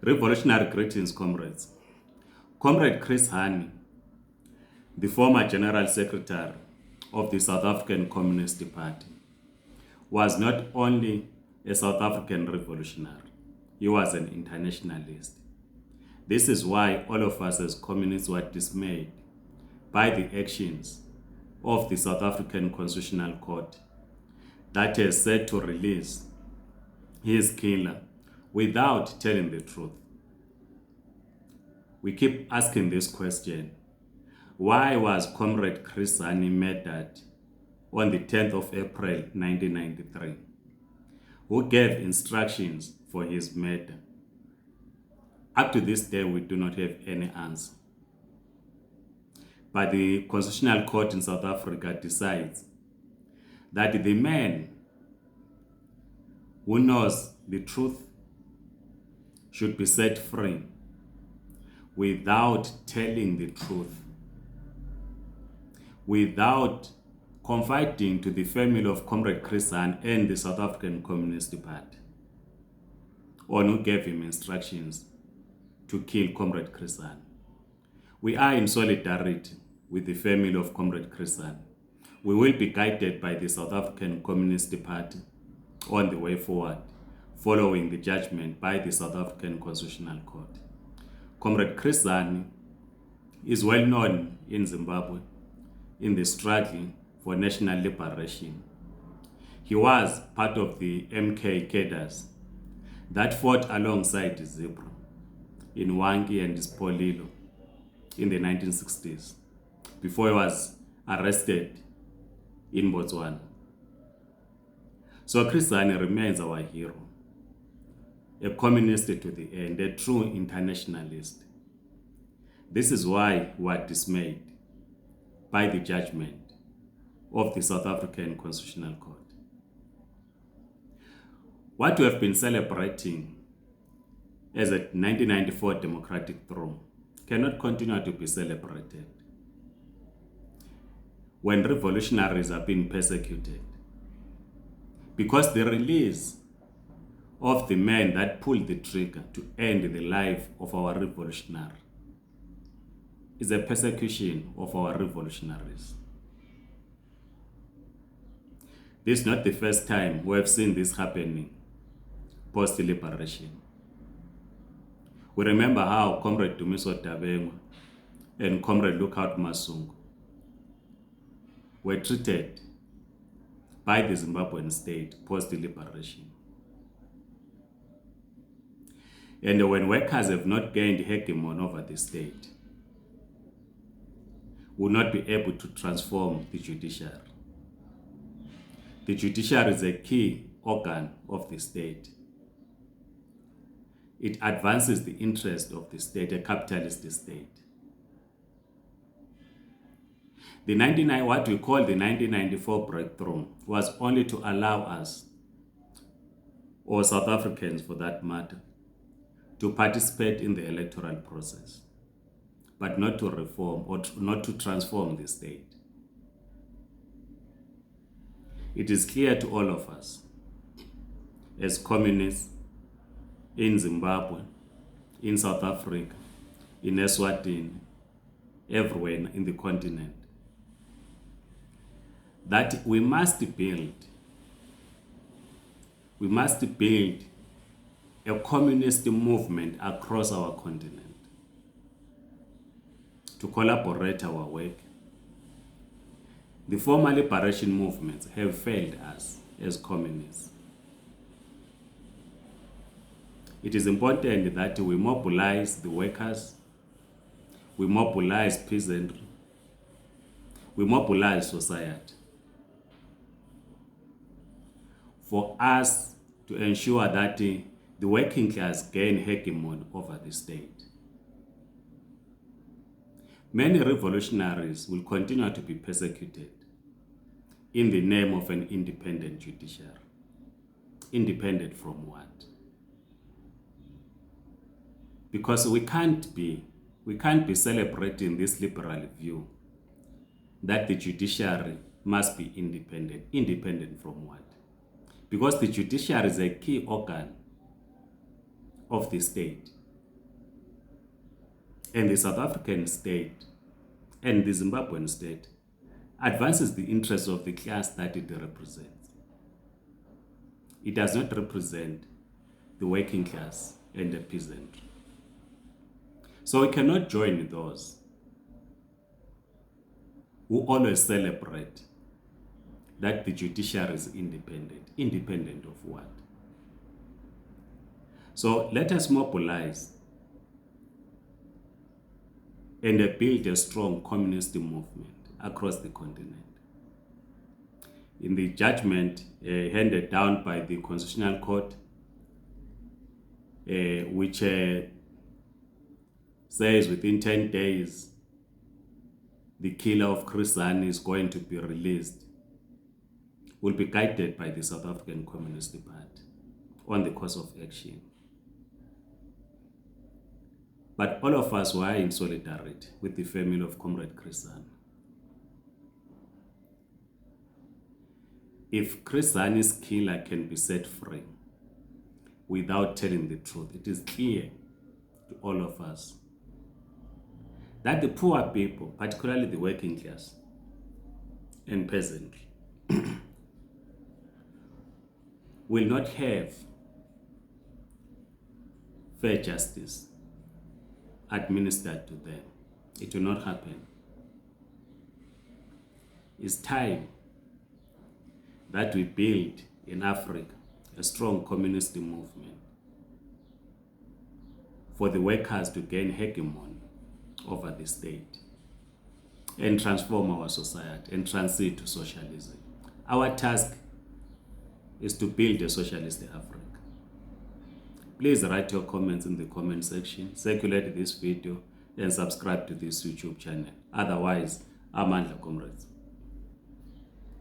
Revolutionary greetings, comrades. Comrade Chris Hani, the former General Secretary of the South African Communist Party, was not only a South African revolutionary, he was an internationalist. This is why all of us as communists were dismayed by the actions of the South African Constitutional Court that has said to release his killer without telling the truth. We keep asking this question: why was Comrade Chris Hani murdered on the 10th of April 1993? Who gave instructions for his murder? Up to this day, we do not have any answer. But the Constitutional Court in South Africa decides that the man who knows the truth should be set free without telling the truth, without confiding to the family of Comrade Chris Hani and the South African Communist Party, on who gave him instructions to kill Comrade Chris Hani. We are in solidarity with the family of Comrade Chris Hani. We will be guided by the South African Communist Party on the way forward, following the judgment by the South African Constitutional Court. Comrade Chris Hani is well known in Zimbabwe in the struggle for national liberation. He was part of the MK cadres that fought alongside Zebra in Wangi and Spolilo in the 1960s, before he was arrested in Botswana. So Chris Hani remains our hero, a communist to the end, a true internationalist. This is why we are dismayed by the judgment of the South African Constitutional Court. What we have been celebrating as a 1994 democratic throne cannot continue to be celebrated when revolutionaries are being persecuted, because the release of the man that pulled the trigger to end the life of our revolutionary is a persecution of our revolutionaries. This is not the first time we have seen this happening post-liberation. We remember how Comrade Dumiso Dabengwa and Comrade Lookout Masungu were treated by the Zimbabwean state post-liberation. And when workers have not gained hegemony over the state, will not be able to transform the judiciary. The judiciary is a key organ of the state. It advances the interest of the state, a capitalist state. What we call the 1994 breakthrough was only to allow us, or South Africans for that matter, to participate in the electoral process, but not to reform or not to transform the state. It is clear to all of us, as communists in Zimbabwe, in South Africa, in Eswatini, everywhere in the continent, that we must build a communist movement across our continent to collaborate our work. The former liberation movements have failed us as communists. It is important that we mobilize the workers, we mobilize peasantry, we mobilize society for us to ensure that the working class gain hegemony over the state. Many revolutionaries will continue to be persecuted in the name of an independent judiciary. Independent from what? Because we can't be celebrating this liberal view that the judiciary must be independent. Independent from what? Because the judiciary is a key organ of the state. and the South African state and the Zimbabwean state advances the interests of the class that it represents. It does not represent the working class and the peasantry. So we cannot join those who always celebrate that the judiciary is independent. Independent of what? So let us mobilize and build a strong communist movement across the continent. In the judgment handed down by the Constitutional Court, which says within 10 days the killer of Chris Hani is going to be released, will be guided by the South African Communist Party on the course of action. But all of us were in solidarity with the family of Comrade Chris Hani. If Chris Hani's killer can be set free without telling the truth, it is clear to all of us that the poor people, particularly the working class and peasantry, will not have fair justice administered to them. It will not happen. It's time that we build in Africa a strong communist movement for the workers to gain hegemony over the state and transform our society and transit to socialism. Our task is to build a socialist Africa. Please write your comments in the comment section, circulate this video, and subscribe to this YouTube channel. Otherwise, I'm Comrades.